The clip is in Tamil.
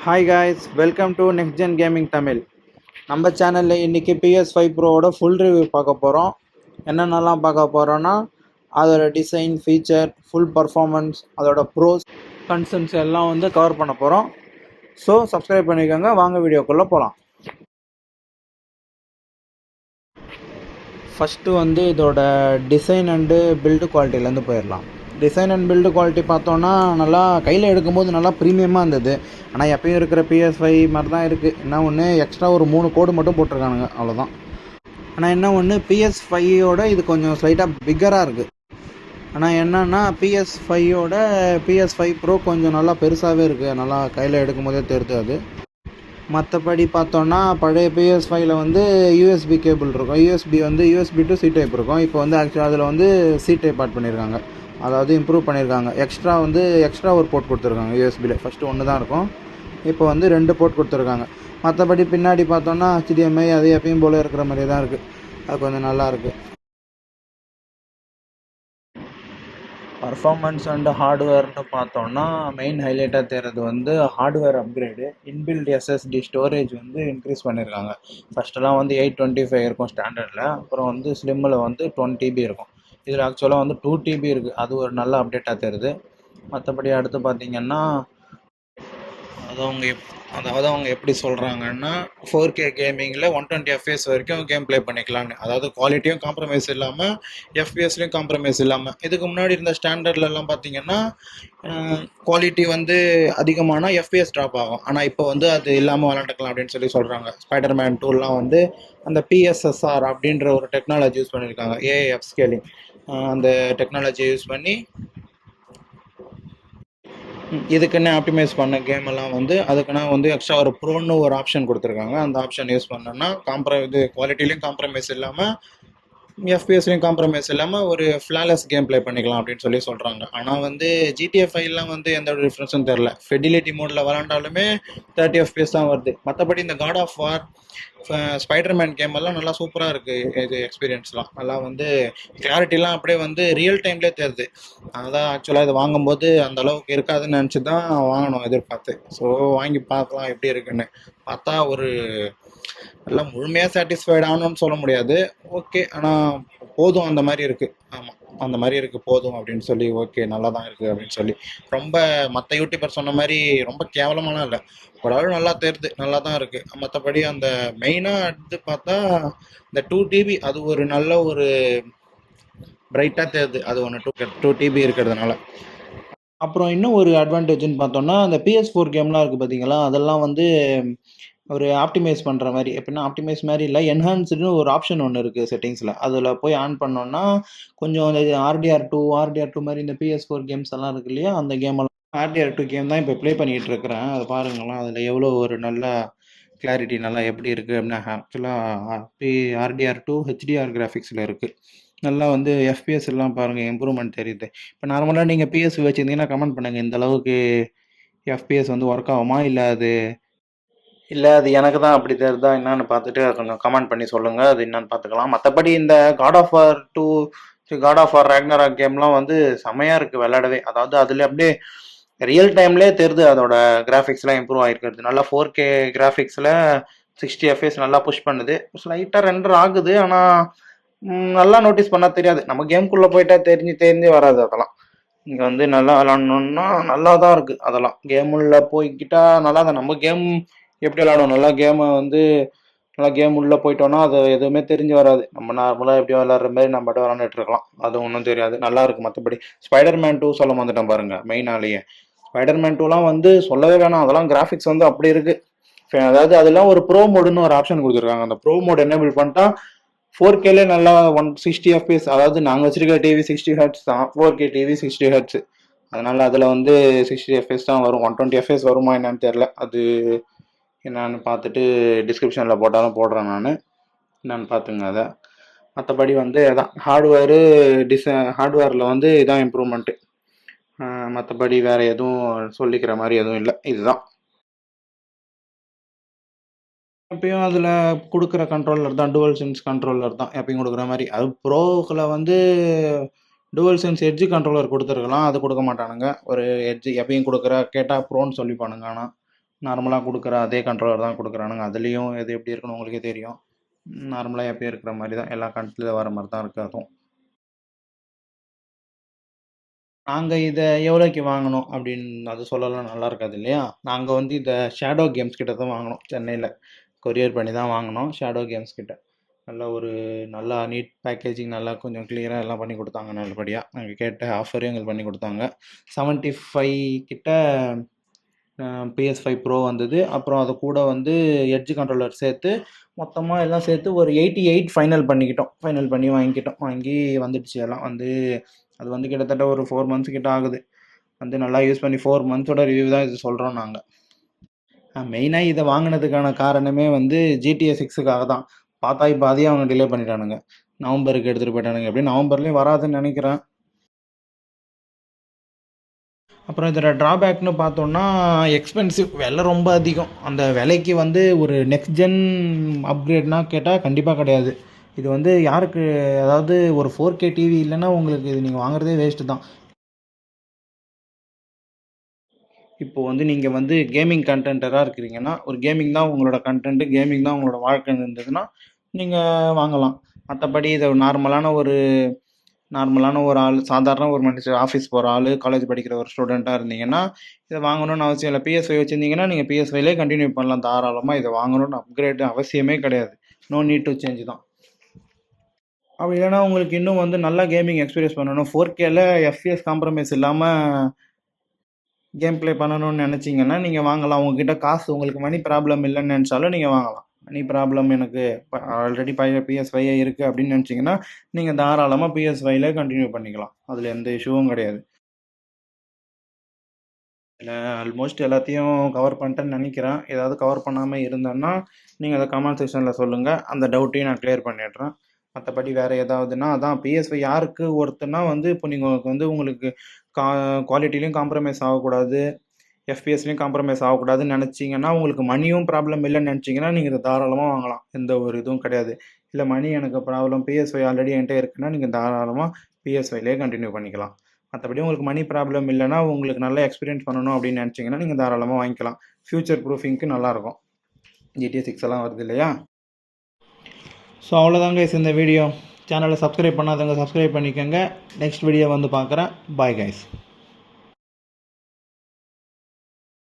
Hi guys, welcome to Next Gen Gaming Tamil. நம்ம சேனலில் இன்றைக்கி PS5 ப்ரோவோட ஃபுல் ரிவ்யூ பார்க்க போகிறோம். என்னென்னலாம் பார்க்க போகிறோன்னா, அதோட டிசைன், ஃபீச்சர், ஃபுல் பர்ஃபார்மன்ஸ், அதோட ப்ரோஸ், கன்சர்ன்ஸ் எல்லாம் வந்து கவர் பண்ண போகிறோம். ஸோ சப்ஸ்கிரைப் பண்ணிக்கோங்க, வாங்க வீடியோக்குள்ளே போகலாம். ஃபஸ்ட்டு வந்து இதோட டிசைன் அண்டு பில்டு குவாலிட்டிலேருந்து போயிடலாம். டிசைன் அண்ட் பில்டு குவாலிட்டி பார்த்தோன்னா நல்லா கையில் எடுக்கும்போது நல்லா ப்ரீமியமாக இருந்தது. ஆனால் எப்பயும் இருக்கிற PS5 மாதிரி தான் இருக்குது. என்ன ஒன்று எக்ஸ்ட்ரா ஒரு 3 கோடு மட்டும் போட்டிருக்கானுங்க, அவ்வளோதான். ஆனால் என்ன ஒன்று PS5யோட இது கொஞ்சம் ஸ்லைட்டாக பிக்கராக இருக்குது. ஆனால் என்னென்னா PS5 ப்ரோ கொஞ்சம் நல்லா பெருசாகவே இருக்குது. நல்லா கையில் எடுக்கும் போதே தெரியுது அது. மற்றபடி பார்த்தோன்னா பழைய PS5ல வந்து USB கேபிள் இருக்கும். USB டு C டைப் இருக்கும். இப்போ வந்து ஆக்சுவலாக அதில் வந்து C டைப் ஆட் பண்ணியிருக்காங்க. அதாவது இம்ப்ரூவ் பண்ணியிருக்காங்க. எக்ஸ்ட்ரா ஒரு போர்ட் கொடுத்துருக்காங்க. USBல ஃபஸ்ட்டு ஒன்று தான் இருக்கும், இப்போ வந்து 2 போர்ட் கொடுத்துருக்காங்க. மற்றபடி பின்னாடி பார்த்தோன்னா HDMI அது எப்பயும் போல் இருக்கிற மாதிரி தான் இருக்குது. அது கொஞ்சம் நல்லாயிருக்கு. பர்ஃபார்மன்ஸ் அண்டு ஹார்ட்வேர்னு பார்த்தோன்னா மெயின் ஹைலைட்டாக தெரிகிறது வந்து hardware upgrade. Inbuilt SSD storage வந்து இன்க்ரீஸ் பண்ணியிருக்காங்க. ஃபஸ்ட்டெல்லாம் வந்து 825 இருக்கும் ஸ்டாண்டர்டில், அப்புறம் வந்து ஸ்லிம்மில் வந்து 20 TB இருக்கும். இதில் ஆக்சுவலாக வந்து 2 TB இருக்குது. அது ஒரு நல்ல அப்டேட்டாக தெரியுது. மற்றபடி அடுத்து பார்த்திங்கன்னா அதாவது அவங்க எப்படி சொல்கிறாங்கன்னா 4K கேமிங்கில் 120 FPS வரைக்கும் கேம் ப்ளே பண்ணிக்கலான்னு. அதாவது குவாலிட்டியும் காம்ப்ரமைஸ் இல்லாமல், FPSலையும் காம்ப்ரமைஸ் இல்லாமல். இதுக்கு முன்னாடி இருந்த ஸ்டாண்டர்ட்லலாம் பார்த்திங்கன்னா குவாலிட்டி வந்து அதிகமானால் FPS ட்ராப் ஆகும். ஆனால் இப்போ வந்து அது இல்லாமல் விளாண்டுக்கலாம் அப்படின்னு சொல்கிறாங்க. ஸ்பைடர்மேன் 2லாம் வந்து அந்த PSSR அப்படின்ற ஒரு டெக்னாலஜி யூஸ் பண்ணியிருக்காங்க. AIF ஸ்கேலிங் அந்த டெக்னாலஜியை யூஸ் பண்ணி இதுக்குன்னு ஆப்டிமைஸ் பண்ண கேம் எல்லாம் வந்து அதுக்குன்னா வந்து எக்ஸ்ட்ரா ஒரு ப்ரோன்னு ஒரு ஆப்ஷன் கொடுத்துருக்காங்க. அந்த ஆப்ஷன் யூஸ் பண்ணோன்னா குவாலிட்டிலையும் காம்ப்ரமைஸ் இல்லாமல், FPSலையும் காம்ப்ரமைஸ் இல்லாமல் ஒரு ஃப்ளாலெஸ் கேம் ப்ளே பண்ணிக்கலாம் அப்படின்னு சொல்கிறாங்க. ஆனால் வந்து GTA 5லாம் வந்து எந்த ஒரு டிஃப்ரென்ஸும் தெரில. ஃபெடிலிட்டி மோடில் விளாண்டாலுமே 30 FPS தான் வருது. மற்றபடி இந்த God of War, Spiderman game எல்லாம் நல்லா சூப்பராக இருக்குது. இது எக்ஸ்பீரியன்ஸ்லாம் நல்லா வந்து கிளாரிட்டிலாம் அப்படியே வந்து ரியல் டைம்லேயே தெரியுது. அதான் ஆக்சுவலாக இது வாங்கும்போது அந்த அளவுக்கு இருக்காதுன்னு நினச்சி தான் வாங்கணும் எதிர்பார்த்து. ஸோ வாங்கி பார்க்கலாம் எப்படி இருக்குன்னு. பார்த்தா ஒரு எல்லாம் முழுமையாக சாட்டிஸ்ஃபைட் ஆகணும்னு சொல்ல முடியாது, ஓகே. ஆனால் போதும், அந்த மாதிரி இருக்குது. ஆமாம், அந்த மாதிரி இருக்குது, போதும் அப்படின்னு ஓகே நல்லா தான் இருக்குது அப்படின்னு ரொம்ப மற்ற யூடியூபர் சொன்ன மாதிரி ரொம்ப கேவலமாலாம் இல்லை, ஓரளவு நல்லா தெரியுது, நல்லா தான் இருக்குது. மற்றபடி அந்த மெயினாக எடுத்து பார்த்தா இந்த 2 TB அது ஒரு நல்ல ஒரு பிரைட்டாக தெரியுது. அது ஒன்று 2 TB இருக்கிறதுனால. அப்புறம் இன்னும் ஒரு அட்வான்டேஜ்னு பார்த்தோம்னா, அந்த PS4 கேம்லாம் இருக்குது பார்த்தீங்களா, அதெல்லாம் வந்து ஒரு ஆப்டிமைஸ் பண்ணுற மாதிரி. எப்படின்னா ஆப்டிமைஸ் மாதிரி இல்லை, என்ஹான்ஸ்டுன்னு ஒரு ஆப்ஷன் ஒன்று இருக்குது செட்டிங்ஸில். அதில் போய் ஆன் பண்ணோன்னா கொஞ்சம் இந்த RDR2 மாதிரி இந்த PS4 கேம்ஸ் எல்லாம் இருக்கு இல்லையா, அந்த கேமெல்லாம் RDR2 கேம் தான் இப்போ ப்ளே பண்ணிகிட்டு இருக்கிறேன். அதை பாருங்களேன், அதில் எவ்வளோ ஒரு நல்ல கிளாரிட்டி நல்லா எப்படி இருக்குது அப்படின்னா, ஆக்சுவலாக RDR2 HDR கிராஃபிக்ஸில் இருக்குது. நல்லா வந்து FPS எல்லாம் பாருங்கள், இம்ப்ரூவ்மெண்ட் தெரியுது. இப்போ நார்மலாக நீங்கள் PS வச்சுருந்தீங்கன்னா கமெண்ட் பண்ணுங்கள், இந்த அளவுக்கு FPS வந்து ஒர்க் ஆகுமா, இல்லை அது எனக்கு தான் அப்படி தெரியுதா என்னன்னு பார்த்துட்டு கொஞ்சம் கமெண்ட் பண்ணி சொல்லுங்கள், அது என்னன்னு பார்த்துக்கலாம். மற்றபடி இந்த காட் ஆஃப் வார் ராக்னராக் கேம்லாம் வந்து செமையாக இருக்குது விளையாடவே. அதாவது அதில் அப்படியே ரியல் டைம்லேயே தெரியுது அதோட கிராஃபிக்ஸ்லாம் இம்ப்ரூவ் ஆகிருக்கிறது. நல்லா 4K கிராஃபிக்ஸில் 60 FPS நல்லா புஷ் பண்ணுது. ஸ்லைட்டாக ரெண்டர் ஆகுது, ஆனால் நல்லா நோட்டீஸ் பண்ணால் தெரியாது. நம்ம கேம்குள்ளே போயிட்டா தெரிஞ்சு வராது அதெல்லாம். இங்கே வந்து நல்லா விளாட்ணுன்னா நல்லா தான் இருக்குது. அதெல்லாம் கேம் உள்ளே போய்கிட்டா நல்லா தான். நம்ம கேம் எப்படி விளாடுவோம், நல்லா கேம் உள்ளே போயிட்டோன்னா அது எதுவுமே தெரிஞ்சு வராது. நம்ம நார்மலாக எப்படி விளாட்ற மாதிரி நம்ம மட்டும் விளாண்டுட்டு இருக்கலாம், அது ஒன்றும் தெரியாது, நல்லா இருக்குது. மற்றபடி ஸ்பைடர்மேன் 2 சொல்ல வந்துட்டேன் பாருங்கள், மெயினாலேயே ஸ்பைடர்மேன் 2லாம் வந்து சொல்லவே வேணாம். அதெல்லாம் கிராஃபிக்ஸ் வந்து அப்படி இருக்குது. அதாவது அதெல்லாம் ஒரு ப்ரோ மோடுன்னு ஒரு ஆப்ஷன் கொடுத்துருக்காங்க. அந்த ப்ரோ மோட் எனேபிள் பண்ணிட்டா 4Kலே நல்லா 160 FPS. அதாவது நாங்கள் வச்சிருக்க டிவி 60 Hz தான், 4K டிவி 60 Hz. அதனால் அதில் வந்து 60 FPS தான் வரும். 120 FPS வருமா என்னன்னு தெரில, அது என்னன்னு பார்த்துட்டு டிஸ்கிரிப்ஷனில் போட்டாலும் போடுறேன் நான், என்னன்னு பார்த்துங்க அதை. மற்றபடி வந்து அதான் ஹார்ட்வேரில் வந்து இதான் இம்ப்ரூவ்மெண்ட்டு. மற்றபடி வேறு எதுவும் சொல்லிக்கிற மாதிரி எதுவும் இல்லை, இதுதான். எப்பயும் அதில் கொடுக்குற கண்ட்ரோலர் தான், டுவல் சென்ஸ் கண்ட்ரோலர் தான் எப்பயும் கொடுக்குற மாதிரி. அது ப்ரோவில் வந்து டூவல் சென்ஸ் எட்ஜ் கண்ட்ரோலர் கொடுத்துருக்கலாம், அது கொடுக்க மாட்டானுங்க. ஒரு எட்ஜ் எப்பயும் கொடுக்குற கேட்டால் ப்ரோன்னு சொல்லிப்பானுங்க. ஆனால் நார்மலாக கொடுக்குற அதே கண்ட்ரோலர் தான் கொடுக்குறானுங்க. அதுலேயும் எது எப்படி இருக்குன்னு உங்களுக்கே தெரியும். நார்மலாக எப்பயும் இருக்கிற மாதிரி தான், எல்லா கண்ட்ரியில் வர மாதிரி தான் இருக்குது அதுவும். நாங்கள் இதை எவ்வளோக்கு வாங்கினோம் அப்படின்னு அது சொல்லலாம், நல்லா இருக்காது இல்லையா? நாங்கள் வந்து இதை ஷேடோ கேம்ஸ் கிட்ட தான் வாங்கினோம். சென்னையில் கொரியர் பண்ணி தான் வாங்கினோம் ஷேடோ கேம்ஸ் கிட்ட. நல்ல ஒரு நல்லா நீட் பேக்கேஜிங், நல்லா கொஞ்சம் கிளியராக எல்லாம் பண்ணி கொடுத்தாங்க நல்லபடியாக. நாங்கள் கேட்ட ஆஃபரையும் எங்களுக்கு பண்ணி கொடுத்தாங்க. 75 கிட்ட PS5 ப்ரோ வந்தது. அப்புறம் அது கூட வந்து எட்ஜ் கண்ட்ரோலர் சேர்த்து மொத்தமாக எல்லாம் சேர்த்து ஒரு 88 ஃபைனல் பண்ணிக்கிட்டோம். ஃபைனல் பண்ணி வாங்கிக்கிட்டோம். வாங்கி வந்துடுச்சு எல்லாம். வந்து அது வந்து கிட்டத்தட்ட ஒரு 4 மந்த்ஸ் கிட்ட ஆகுது. வந்து நல்லா யூஸ் பண்ணி 4 மந்த்ஸோட ரிவ்யூ தான் இது சொல்கிறோம் நாங்கள். மெயினாக இதை வாங்கினதுக்கான காரணமே வந்து GTA 6க்காக தான். பார்த்தா இப்போ அதையும் அவங்க டிலே பண்ணிட்டானுங்க. நவம்பருக்கு எடுத்துகிட்டு போயிட்டானுங்க. எப்படியும் நவம்பர்லேயும் வராதுன்னு நினைக்கிறேன். அப்புறம் இதில் ட்ராபேக்னு பார்த்தோன்னா எக்ஸ்பென்சிவ், விலை ரொம்ப அதிகம். அந்த விலைக்கு வந்து ஒரு நெக்ஸ்ட் ஜென் அப்கிரேட்னா கேட்டால் கண்டிப்பாக கிடையாது. இது வந்து யாருக்கு, அதாவது ஒரு 4K டிவி இல்லைன்னா உங்களுக்கு இது நீங்கள் வாங்குறதே வேஸ்ட்டு தான். இப்போ வந்து நீங்கள் வந்து கேமிங் கண்டென்ட்டராக இருக்கிறீங்கன்னா, ஒரு கேமிங் தான் உங்களோட கண்டென்ட்டு, கேமிங் தான் உங்களோட வாழ்க்கைன்னு இருந்ததுன்னா நீங்கள் வாங்கலாம். மற்றபடி இதை நார்மலான ஒரு ஆள், சாதாரண ஒரு மனுஷன், ஆஃபீஸ் போகிற ஆள், காலேஜ் படிக்கிற ஒரு ஸ்டூடெண்ட்டாக இருந்தீங்கன்னா இதை வாங்கணும்னு அவசியம் இல்லை. PS5 வச்சுருந்தீங்கன்னா நீங்கள் PS5லே கண்டினியூ பண்ணலாம் தாராளமாக. இதை வாங்கணும்னு அப்கிரேட் அவசியமே கிடையாது. நோ நீட் டு சேஞ்ச் தான். அப்படி இல்லைன்னா உங்களுக்கு இன்னும் வந்து நல்லா கேமிங் எக்ஸ்பீரியன்ஸ் பண்ணணும், 4Kல FPS காம்ப்ரமைஸ் இல்லாமல் கேம் ப்ளே பண்ணணும்னு நினச்சிங்கன்னா நீங்கள் வாங்கலாம். உங்ககிட்ட காசு, உங்களுக்கு மணி ப்ராப்ளம் இல்லைன்னு நினச்சாலும் நீங்கள் வாங்கலாம். மணி ப்ராப்ளம் எனக்கு ஆல்ரெடி PS5 இருக்குது அப்படின்னு நினச்சிங்கன்னா நீங்கள் தாராளமாக PS5ல கண்டினியூ பண்ணிக்கலாம். அதில் எந்த இஷ்யூவும் கிடையாது. இல்லை, ஆல்மோஸ்ட் எல்லாத்தையும் கவர் பண்ணிட்டேன்னு நினைக்கிறேன். ஏதாவது கவர் பண்ணாமல் இருந்தேன்னா நீங்கள் அதை கமெண்ட் செக்ஷனில் சொல்லுங்கள். அந்த டவுட்டையும் நான் கிளியர் பண்ணிடுறேன். மற்றபடி வேறு ஏதாவதுன்னா அதான் PS5 யாருக்கு ஒருத்தனா வந்து இப்போ நீங்கள் வந்து உங்களுக்கு கா குவாலிட்டிலையும் காம்ப்ரமைஸ் ஆகக்கூடாது, எஃபிஎஸ்லையும் காம்ப்ரமைஸ் ஆகக்கூடாதுன்னு நினச்சிங்கன்னா, உங்களுக்கு மணியும் ப்ராப்ளம் இல்லைன்னு நினச்சிங்கன்னா நீங்கள் இதை தாராளமாக வாங்கலாம். எந்த ஒரு இதுவும் கிடையாது. இல்லை மணி எனக்கு ப்ராப்ளம், PS5 ஆல்ரெடி என்கிட்ட இருக்குன்னா நீங்கள் தாராளமாக PS5லேயே கண்டினியூ பண்ணிக்கலாம். மற்றபடி உங்களுக்கு மணி ப்ராப்ளம் இல்லைன்னா, உங்களுக்கு நல்ல எக்ஸ்பீரியன்ஸ் பண்ணணும் அப்படின்னு நினச்சிங்கன்னா நீங்கள் தாராளமாக வாங்கிக்கலாம். ஃப்யூச்சர் ப்ரூஃபிங்க்கு நல்லாயிருக்கும். GTA 6 எல்லாம் வருது இல்லையா? ஸோ அவ்வளோதாங்க இந்த வீடியோ. சேனலை சப்ஸ்கிரைப் பண்ணாதவங்க சப்ஸ்கிரைப் பண்ணிக்கோங்க. நெக்ஸ்ட் வீடியோ வந்து பார்க்குறேன். Bye guys.